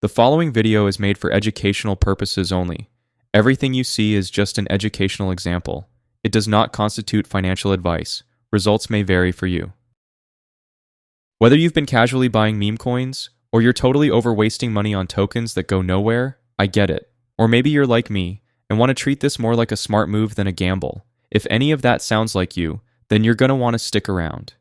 The following video is made for educational purposes only. Everything you see is just an educational example. It does not constitute financial advice. Results may vary for you. Whether you've been casually buying meme coins, or you're totally overwasting money on tokens that go nowhere, I get it. Or maybe you're like me, and want to treat this more like a smart move than a gamble. If any of that sounds like you, then you're going to want to stick around.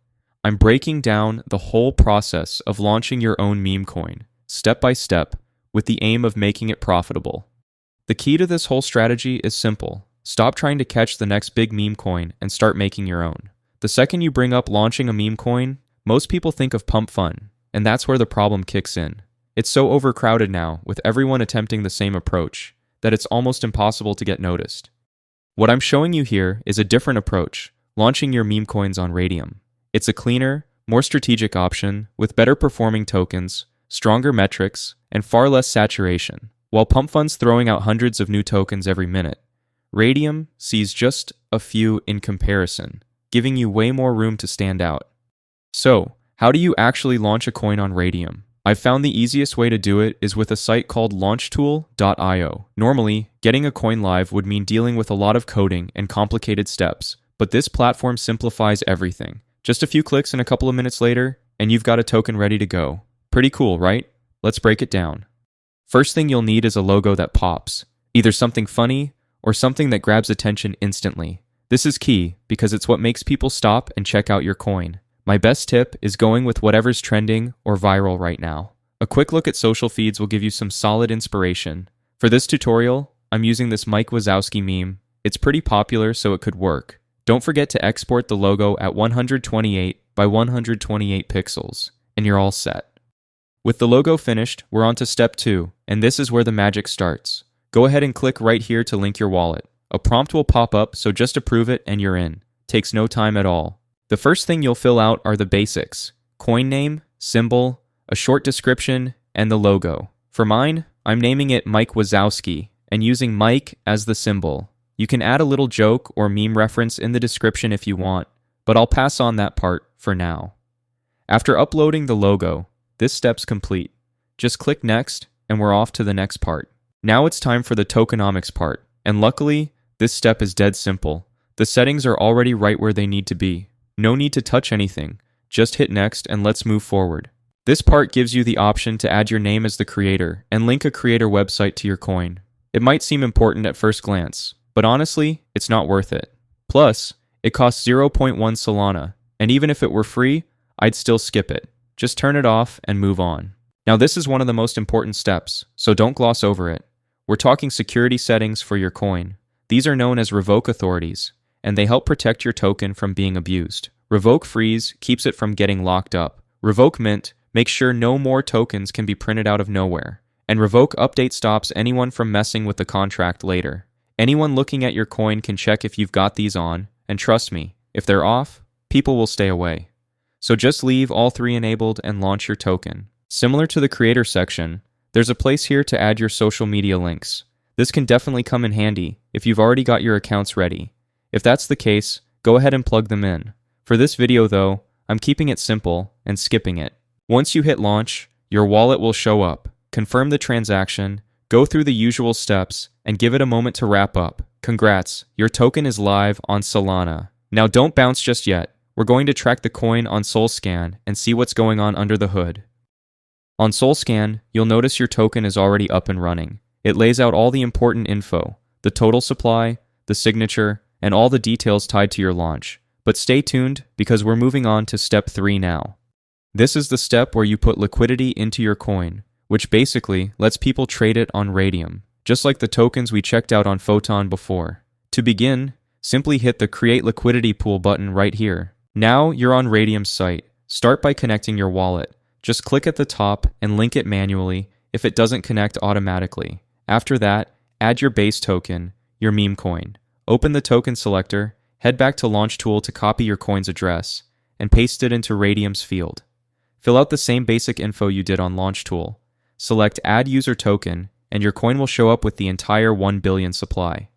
I'm breaking down the whole process of launching your own meme coin, step by step, with the aim of making it profitable. The key to this whole strategy is simple. Stop trying to catch the next big meme coin and start making your own. The second you bring up launching a meme coin, most people think of pump fun, and that's where the problem kicks in. It's so overcrowded now, with everyone attempting the same approach, that it's almost impossible to get noticed. What I'm showing you here is a different approach, launching your meme coins on Raydium. It's a cleaner, more strategic option with better performing tokens, stronger metrics, and far less saturation. While pump funds throwing out hundreds of new tokens every minute, Raydium sees just a few in comparison, giving you way more room to stand out. So, how do you actually launch a coin on Raydium? I've found the easiest way to do it is with a site called launchtool.io. Normally, getting a coin live would mean dealing with a lot of coding and complicated steps, but this platform simplifies everything. Just a few clicks and a couple of minutes later, and you've got a token ready to go. Pretty cool, right? Let's break it down. First thing you'll need is a logo that pops, either something funny or something that grabs attention instantly. This is key because it's what makes people stop and check out your coin. My best tip is going with whatever's trending or viral right now. A quick look at social feeds will give you some solid inspiration. For this tutorial, I'm using this Mike Wazowski meme. It's pretty popular, so it could work. Don't forget to export the logo at 128 by 128 pixels, and you're all set. With the logo finished, we're on to step 2, and this is where the magic starts. Go ahead and click right here to link your wallet. A prompt will pop up, so just approve it and you're in. Takes no time at all. The first thing you'll fill out are the basics: coin name, symbol, a short description, and the logo. For mine, I'm naming it Mike Wazowski and using Mike as the symbol. You can add a little joke or meme reference in the description if you want, but I'll pass on that part for now. After uploading the logo, this step's complete. Just click next and we're off to the next part. Now it's time for the tokenomics part, and luckily, this step is dead simple. The settings are already right where they need to be. No need to touch anything, just hit next and let's move forward. This part gives you the option to add your name as the creator and link a creator website to your coin. It might seem important at first glance, but honestly, it's not worth it. Plus, it costs 0.1 Solana, and even if it were free, I'd still skip it. Just turn it off and move on. Now this is one of the most important steps, so don't gloss over it. We're talking security settings for your coin. These are known as revoke authorities, and they help protect your token from being abused. Revoke freeze keeps it from getting locked up. Revoke mint makes sure no more tokens can be printed out of nowhere. And revoke update stops anyone from messing with the contract later. Anyone looking at your coin can check if you've got these on, and trust me, if they're off, people will stay away. So just leave all 3 enabled and launch your token. Similar to the creator section, there's a place here to add your social media links. This can definitely come in handy if you've already got your accounts ready. If that's the case, go ahead and plug them in. For this video though, I'm keeping it simple and skipping it. Once you hit launch, your wallet will show up. Confirm the transaction, go through the usual steps, and give it a moment to wrap up. Congrats, your token is live on Solana. Now don't bounce just yet. We're going to track the coin on SolScan and see what's going on under the hood. On SolScan, you'll notice your token is already up and running. It lays out all the important info, the total supply, the signature, and all the details tied to your launch. But stay tuned because we're moving on to step 3 now. This is the step where you put liquidity into your coin, which basically lets people trade it on Raydium, just like the tokens we checked out on Photon before. To begin, simply hit the Create Liquidity Pool button right here. Now you're on Raydium's site. Start by connecting your wallet. Just click at the top and link it manually if it doesn't connect automatically. After that, add your base token, your meme coin. Open the token selector, head back to Launch Tool to copy your coin's address, and paste it into Raydium's field. Fill out the same basic info you did on Launch Tool. Select Add User Token, and your coin will show up with the entire 1 billion supply.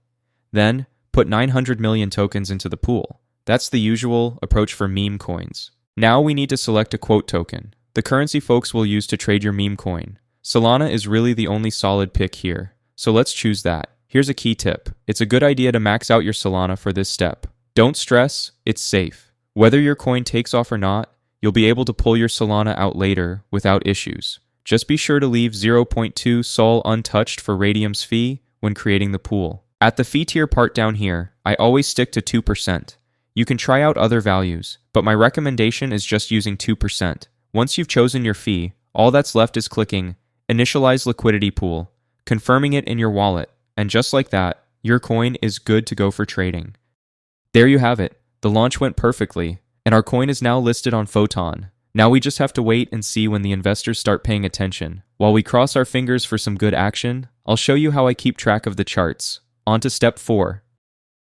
Then, put 900 million tokens into the pool. That's the usual approach for meme coins. Now we need to select a quote token, the currency folks will use to trade your meme coin. Solana is really the only solid pick here, so let's choose that. Here's a key tip. It's a good idea to max out your Solana for this step. Don't stress, it's safe. Whether your coin takes off or not, you'll be able to pull your Solana out later without issues. Just be sure to leave 0.2 Sol untouched for Raydium's fee when creating the pool. At the fee tier part down here, I always stick to 2%. You can try out other values, but my recommendation is just using 2%. Once you've chosen your fee, all that's left is clicking Initialize Liquidity Pool, confirming it in your wallet, and just like that, your coin is good to go for trading. There you have it. The launch went perfectly, and our coin is now listed on Photon. Now we just have to wait and see when the investors start paying attention. While we cross our fingers for some good action, I'll show you how I keep track of the charts. On to step 4.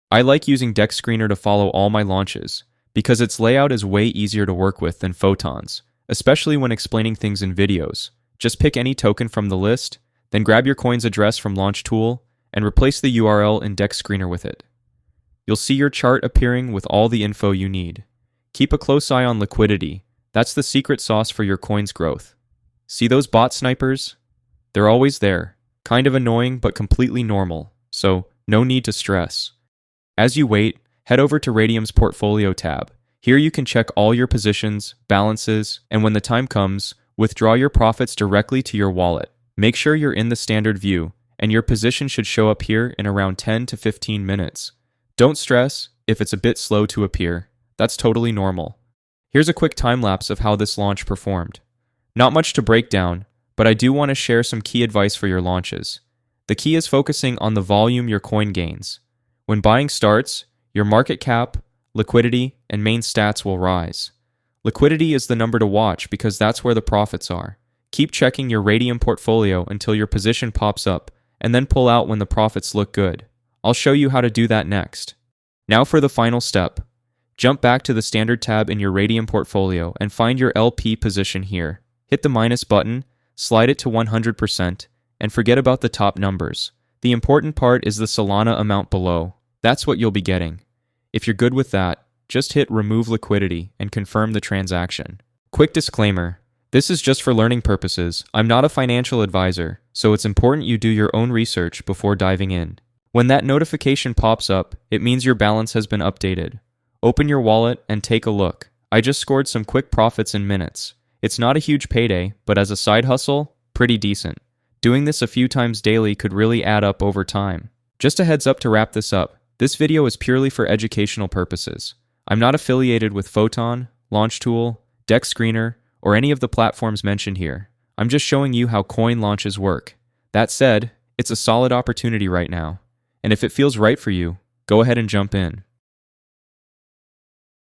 I like using Deck Screener to follow all my launches, because its layout is way easier to work with than Photon's, especially when explaining things in videos. Just pick any token from the list, then grab your coin's address from Launch Tool, and replace the URL in Deck Screener with it. You'll see your chart appearing with all the info you need. Keep a close eye on liquidity. That's the secret sauce for your coin's growth. See those bot snipers? They're always there. Kind of annoying, but completely normal, so no need to stress. As you wait, head over to Raydium's Portfolio tab. Here you can check all your positions, balances, and when the time comes, withdraw your profits directly to your wallet. Make sure you're in the standard view, and your position should show up here in around 10 to 15 minutes. Don't stress if it's a bit slow to appear. That's totally normal. Here's a quick time-lapse of how this launch performed. Not much to break down, but I do want to share some key advice for your launches. The key is focusing on the volume your coin gains. When buying starts, your market cap, liquidity, and main stats will rise. Liquidity is the number to watch because that's where the profits are. Keep checking your Raydium portfolio until your position pops up, and then pull out when the profits look good. I'll show you how to do that next. Now for the final step. Jump back to the standard tab in your Raydium portfolio and find your LP position here. Hit the minus button, slide it to 100%, and forget about the top numbers. The important part is the Solana amount below. That's what you'll be getting. If you're good with that, just hit Remove Liquidity and confirm the transaction. Quick disclaimer. This is just for learning purposes. I'm not a financial advisor, so it's important you do your own research before diving in. When that notification pops up, it means your balance has been updated. Open your wallet and take a look. I just scored some quick profits in minutes. It's not a huge payday, but as a side hustle, pretty decent. Doing this a few times daily could really add up over time. Just a heads up to wrap this up. This video is purely for educational purposes. I'm not affiliated with Photon, Launch Tool, Deck Screener, or any of the platforms mentioned here. I'm just showing you how coin launches work. That said, it's a solid opportunity right now. And if it feels right for you, go ahead and jump in.